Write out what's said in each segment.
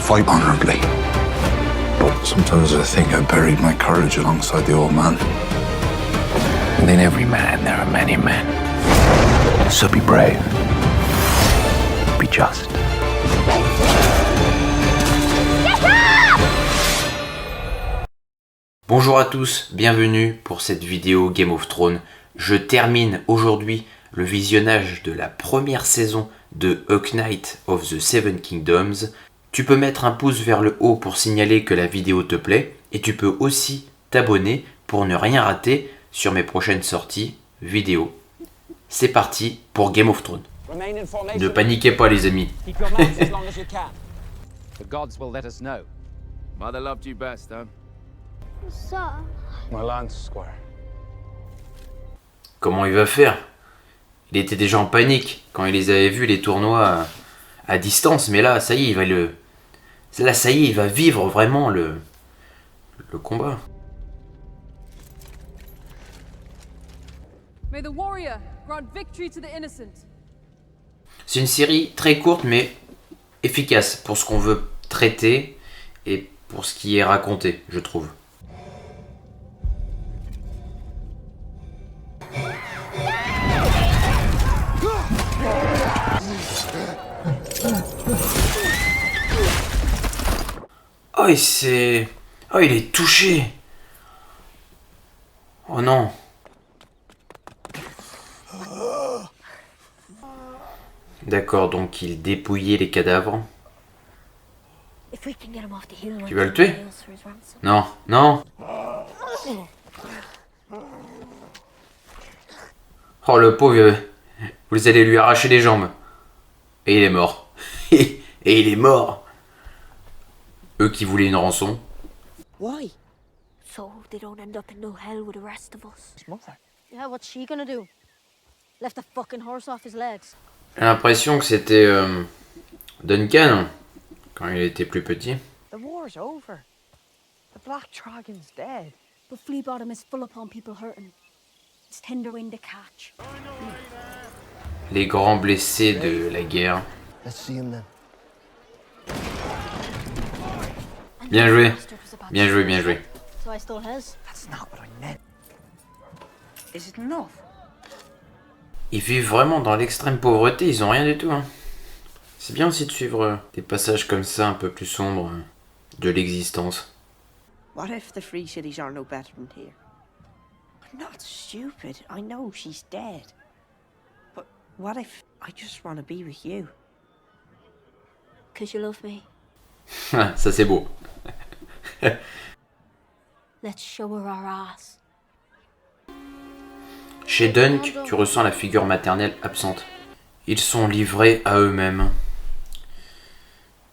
fight honorably. But sometimes I think I buried my courage alongside the old man. Within every man, there are many men. So be brave. Be just. Bonjour à tous, bienvenue pour cette vidéo Game of Thrones. Je termine aujourd'hui le visionnage de la première saison de A Knight of the Seven Kingdoms. Tu peux mettre un pouce vers le haut pour signaler que la vidéo te plaît et tu peux aussi t'abonner pour ne rien rater sur mes prochaines sorties vidéo. C'est parti pour Game of Thrones. Ne paniquez pas les amis. The gods will let us know. Mother loved you best, huh? Sir. My lance, Squire. Comment il va faire? Il était déjà en panique quand il les avait vus les tournois à distance, mais là, ça y est, il va vivre vraiment le combat. May the warrior grant victory to the innocent. C'est une série très courte mais efficace pour ce qu'on veut traiter et pour ce qui est raconté, je trouve. Oh, il est touché. Oh non. D'accord, donc il dépouillait les cadavres. Tu vas le tuer? Non, non. Oh le pauvre, vous allez lui arracher les jambes. Et il est mort. Et il est mort. Eux qui voulaient une rançon. Why? So they don't end up in no hell with the rest of us. His mother. Yeah, what's she gonna do? Left a fucking horse off his legs. J'ai l'impression que c'était Duncan quand il était plus petit. The war's over. The Black Dragon's dead. But Flea Bottom is full upon people hurting. It's tender wind to catch. Les grands blessés de la guerre. Let's see him then. Bien joué, bien joué, bien joué. So I stole his. That's not what I meant. Is it enough? Ils vivent vraiment dans l'extrême pauvreté, ils ont rien du tout. Hein. C'est bien aussi de suivre des passages comme ça, un peu plus sombres de l'existence. What if the free cities are no better than here? I'm not stupid. I know she's dead. But what if I just want to be with you? 'Cause you love me. Ça c'est beau. Let's show her our ass. Chez Dunk, tu ressens la figure maternelle absente. Ils sont livrés à eux-mêmes,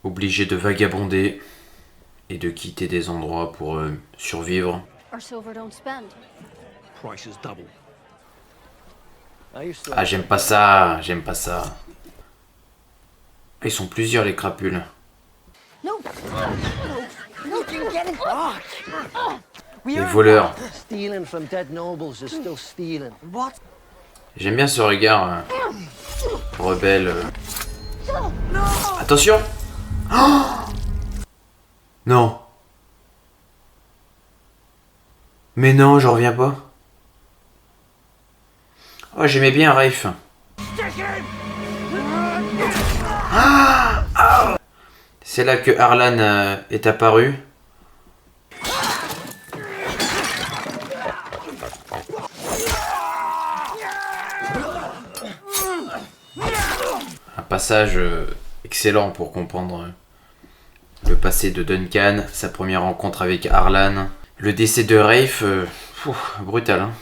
obligés de vagabonder et de quitter des endroits pour survivre. Our silver don't spend. Price is double. Ah, j'aime pas ça, j'aime pas ça. Ah, ils sont plusieurs les crapules. No. No, you get it. Les voleurs. Stealing from dead nobles is still stealing. What? J'aime bien ce regard rebelle. Attention! Oh non. Mais non, j'en reviens pas. Oh, j'aimais bien Rafe. Ah c'est là que Arlan est apparu. Un passage excellent pour comprendre le passé de Duncan, sa première rencontre avec Arlan, le décès de Rafe, brutal. Hein.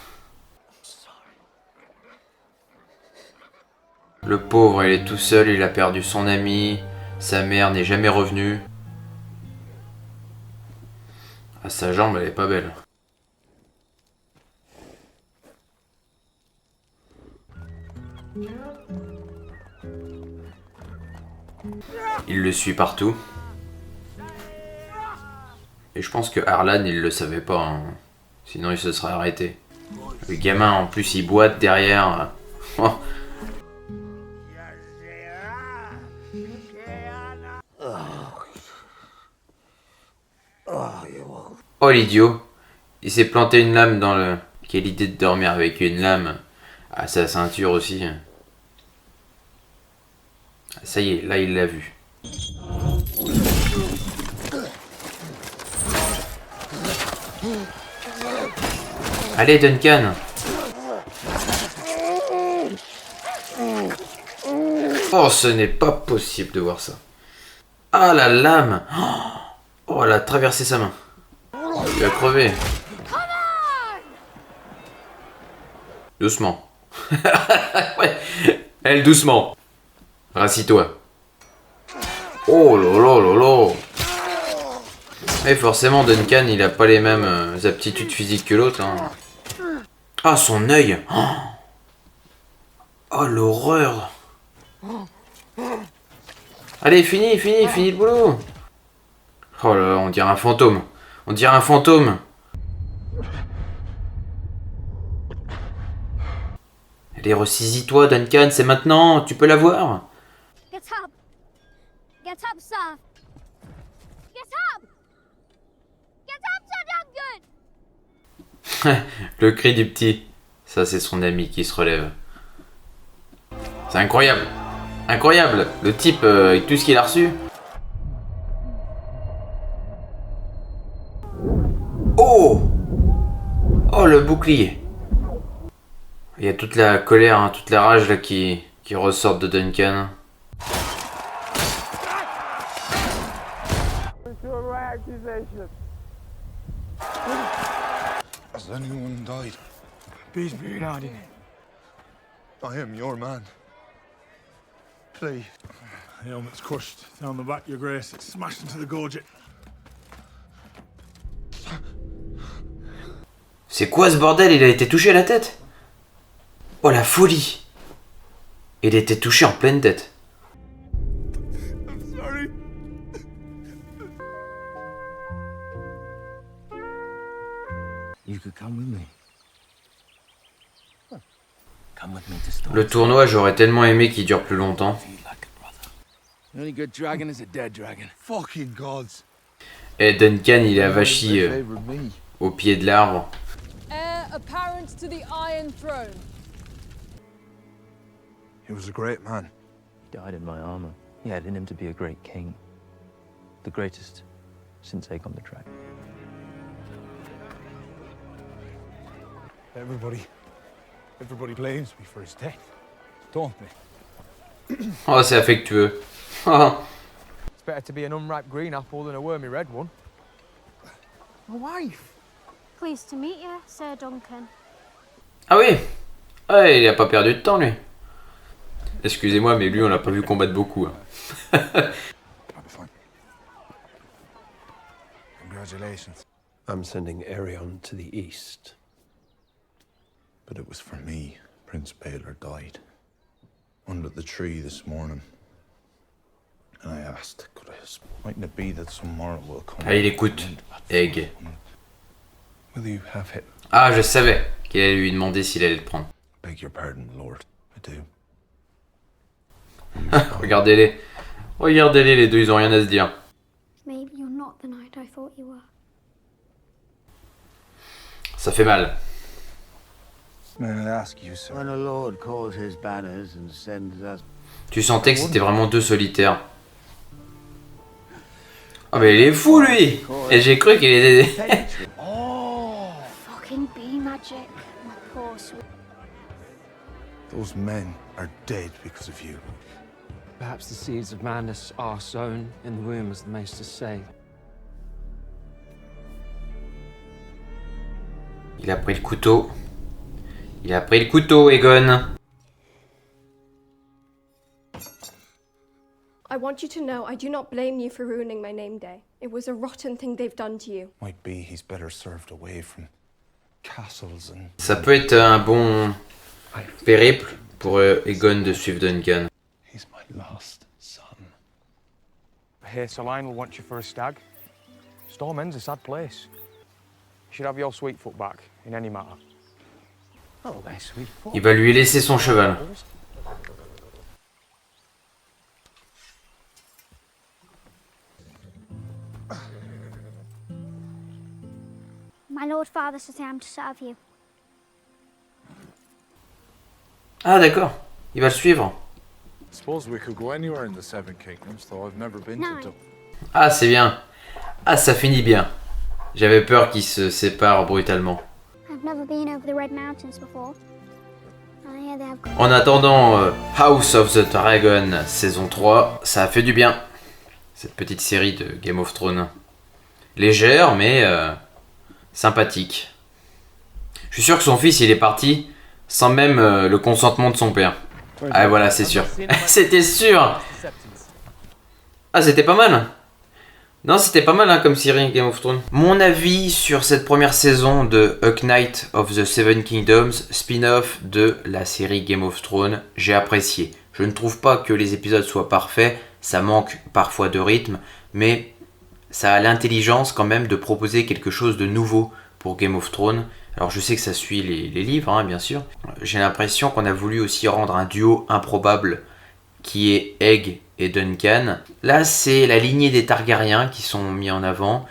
Le pauvre, il est tout seul, il a perdu son ami, sa mère n'est jamais revenue. Ah, sa jambe, elle est pas belle. Il le suit partout. Et je pense que Arlan, il le savait pas. Hein. Sinon, il se serait arrêté. Le gamin, en plus, il boite derrière. Oh l'idiot. Il s'est planté une lame dans le... Quelle idée de dormir avec une lame à sa ceinture aussi. Ça y est, là il l'a vu. Allez Duncan. Oh, ce n'est pas possible de voir ça. Ah, la lame. Oh, elle a traversé sa main. Il a crevé. Doucement. Ouais. Elle, doucement. Rassis-toi. Oh là là là là. Et forcément, Duncan, il a pas les mêmes aptitudes physiques que l'autre. Hein. Ah, son œil. Oh, l'horreur. Allez, fini le boulot. Oh là là, on dirait un fantôme. On dirait un fantôme. Allez, ressaisis-toi, Duncan, c'est maintenant. Tu peux la voir. Get up! Get up, sir! Get up! Get up, Sir Duncan! Le cri du petit. Ça, c'est son ami qui se relève. C'est incroyable. Incroyable. Le type, avec tout ce qu'il a reçu. Oh! Oh, le bouclier. Il y a toute la colère, hein, toute la rage là qui ressort de Duncan. Has anyone died? Peace be in I am your man. Please. The helmet's crushed down the back, your grace. It's smashed into the gorget. C'est quoi ce bordel? Il a été touché à la tête? Oh la folie! Il a été touché en pleine tête. I'm sorry. You could come with me. Come with me to start. Le tournoi, j'aurais tellement aimé qu'il dure plus longtemps. Like a brother. The only good dragon is a dead dragon. Fucking gods. Et Duncan, il est avachi au pied de l'arbre. Heir apparent to the Iron Throne. He was a great man. He died in my armor. He had in him to be a great king. The greatest since Aegon the Dragon. Everybody blames me for his death, don't they? Oh, c'est affectueux. Oh. It's better to be an unripe green apple than a wormy red one. My wife. Pleased to meet you, Sir Duncan. Ah oui. Ouais, il a pas perdu de temps, lui. Excusez-moi, mais lui, on l'a pas vu combattre beaucoup. Hein. I'll be fine. Congratulations. I'm sending Aerion to the east. But it was for me Prince Baelor died. Under the tree this morning. And I asked, could I... Mightn't it be that some mortal will come... Ah, il écoute. Egg. Will you have it? Ah, je savais qu'il allait lui demander s'il allait le prendre. Beg your pardon, Lord. I do. Regardez-les. Regardez-les, les deux, ils ont rien à se dire. Maybe you're not the knight I thought you were. Ça fait mal. May I ask you, sir? When a lord calls his banners and sends us. Tu sentais que c'était vraiment deux solitaires. Ah mais il est fou lui. Et j'ai cru qu'il était... Fucking bee magic, my poor sweet. Those men are dead because of you. Perhaps the seeds of madness are sown in the womb, as the maesters say. Il a pris le couteau. Il a pris le couteau, Aegon. I want you to know I do not blame you for ruining my name day. It was a rotten thing they've done to you. Might be he's better served away from castles and... Ça peut être un bon périple pour Aegon de suivre Duncan. He's my lost son. I hear Sir Lionel wants you for a stag. Storm End's a sad place. You should have your Sweetfoot back, in any matter. Oh, my Sweetfoot. Il va lui laisser son cheval. My Lord Father says I am to serve you. Ah d'accord, il va le suivre. I suppose we could go anywhere in the Seven Kingdoms, though I've never been to Dublin. Ah c'est bien. Ah ça finit bien. J'avais peur qu'ils se séparent brutalement. I've never been over the Red Mountains before. I hear they have... En attendant House of the Dragon saison 3, ça a fait du bien. Cette petite série de Game of Thrones. Légère mais sympathique. Je suis sûr que son fils il est parti sans même le consentement de son père. Ah voilà, c'est sûr. C'était sûr. Ah c'était pas mal. Non, c'était pas mal hein, comme série Game of Thrones. Mon avis sur cette première saison de A Knight of the Seven Kingdoms, spin-off de la série Game of Thrones, j'ai apprécié. Je ne trouve pas que les épisodes soient parfaits, ça manque parfois de rythme, mais ça a l'intelligence quand même de proposer quelque chose de nouveau pour Game of Thrones. Alors je sais que ça suit les livres, hein, bien sûr. J'ai l'impression qu'on a voulu aussi rendre un duo improbable qui est Egg et Duncan. Là, c'est la lignée des Targaryens qui sont mis en avant.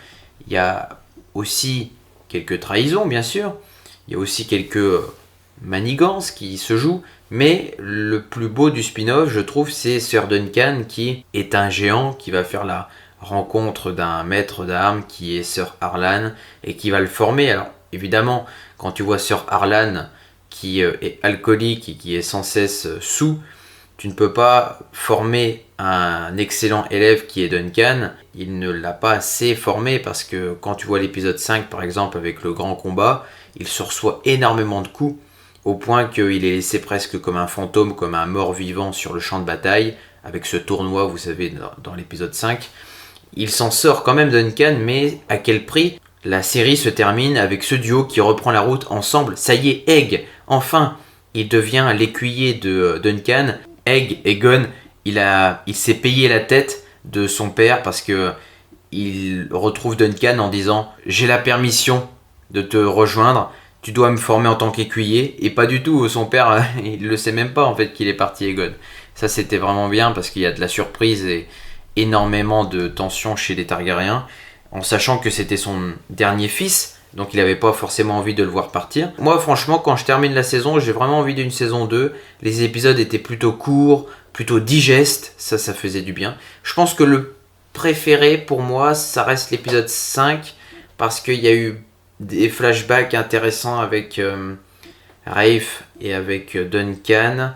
Il y a aussi quelques trahisons, bien sûr. Il y a aussi quelques manigances qui se jouent. Mais le plus beau du spin-off, je trouve, c'est Sir Duncan qui est un géant qui va faire la rencontre d'un maître d'armes qui est Sir Harlan et qui va le former. Alors, évidemment, quand tu vois Sir Harlan qui est alcoolique et qui est sans cesse sous, tu ne peux pas former un excellent élève qui est Duncan. Il ne l'a pas assez formé parce que quand tu vois l'épisode 5 par exemple avec le grand combat, il se reçoit énormément de coups au point qu'il est laissé presque comme un fantôme, comme un mort-vivant sur le champ de bataille avec ce tournoi, vous savez, dans l'épisode 5. Il s'en sort quand même Duncan, mais à quel prix? La série se termine avec ce duo qui reprend la route ensemble. Ça y est, Egg, enfin, il devient l'écuyer de Duncan. Egg, Aegon, il s'est payé la tête de son père parce que il retrouve Duncan en disant « J'ai la permission de te rejoindre, tu dois me former en tant qu'écuyer. » Et pas du tout, son père, il ne le sait même pas en fait qu'il est parti Aegon. Ça c'était vraiment bien parce qu'il y a de la surprise et énormément de tension chez les Targaryens, en sachant que c'était son dernier fils. Donc il n'avait pas forcément envie de le voir partir. Moi franchement quand je termine la saison, j'ai vraiment envie d'une saison 2. Les épisodes étaient plutôt courts, plutôt digestes, ça faisait du bien. Je pense que le préféré pour moi, ça reste l'épisode 5. Parce qu'il y a eu des flashbacks intéressants avec Rafe et avec Duncan.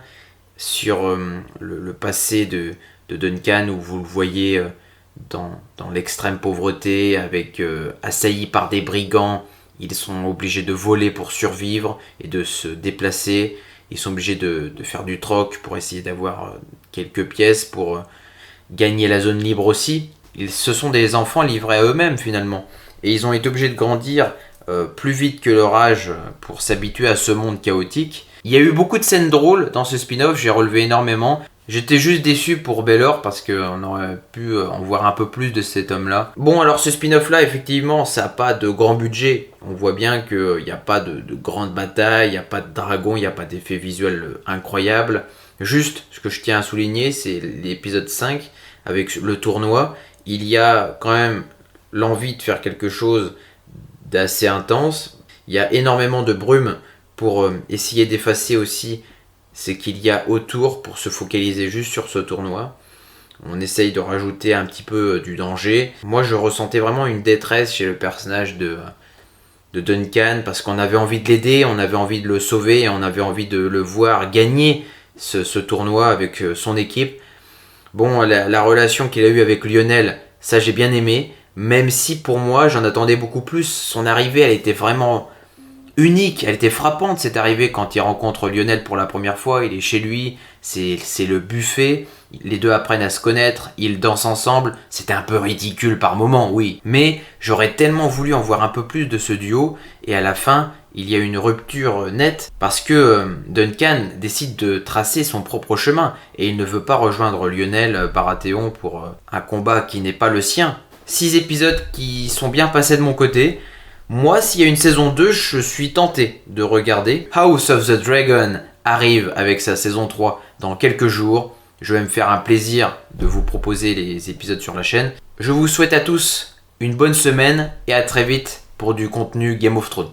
Sur le passé de Duncan où vous le voyez... Dans l'extrême pauvreté, avec assaillis par des brigands, ils sont obligés de voler pour survivre et de se déplacer. Ils sont obligés de faire du troc pour essayer d'avoir quelques pièces pour gagner la zone libre aussi. Ce sont des enfants livrés à eux-mêmes finalement. Et ils ont été obligés de grandir plus vite que leur âge pour s'habituer à ce monde chaotique. Il y a eu beaucoup de scènes drôles dans ce spin-off, j'ai relevé énormément. J'étais juste déçu pour Baelor parce qu'on aurait pu en voir un peu plus de cet homme-là. Bon, alors ce spin-off là, effectivement, ça n'a pas de grand budget. On voit bien qu'il n'y a pas de grande bataille, il n'y a pas de dragon, il n'y a pas d'effet visuel incroyable. Juste, ce que je tiens à souligner, c'est l'épisode 5 avec le tournoi. Il y a quand même l'envie de faire quelque chose d'assez intense. Il y a énormément de brume pour essayer d'effacer aussi ce qu'il y a autour pour se focaliser juste sur ce tournoi. On essaye de rajouter un petit peu du danger. Moi, je ressentais vraiment une détresse chez le personnage de Duncan parce qu'on avait envie de l'aider, on avait envie de le sauver et on avait envie de le voir gagner ce tournoi avec son équipe. Bon, la relation qu'il a eue avec Lionel, ça j'ai bien aimé, même si pour moi, j'en attendais beaucoup plus. Son arrivée, elle était vraiment... unique, elle était frappante cette arrivée quand il rencontre Lionel pour la première fois, il est chez lui, c'est le buffet, les deux apprennent à se connaître, ils dansent ensemble, c'était un peu ridicule par moments, oui, mais j'aurais tellement voulu en voir un peu plus de ce duo, et à la fin, il y a une rupture nette, parce que Duncan décide de tracer son propre chemin, et il ne veut pas rejoindre Lionel Baratheon pour un combat qui n'est pas le sien. 6 épisodes qui sont bien passés de mon côté. Moi, s'il y a une saison 2, je suis tenté de regarder. House of the Dragon arrive avec sa saison 3 dans quelques jours. Je vais me faire un plaisir de vous proposer les épisodes sur la chaîne. Je vous souhaite à tous une bonne semaine et à très vite pour du contenu Game of Thrones.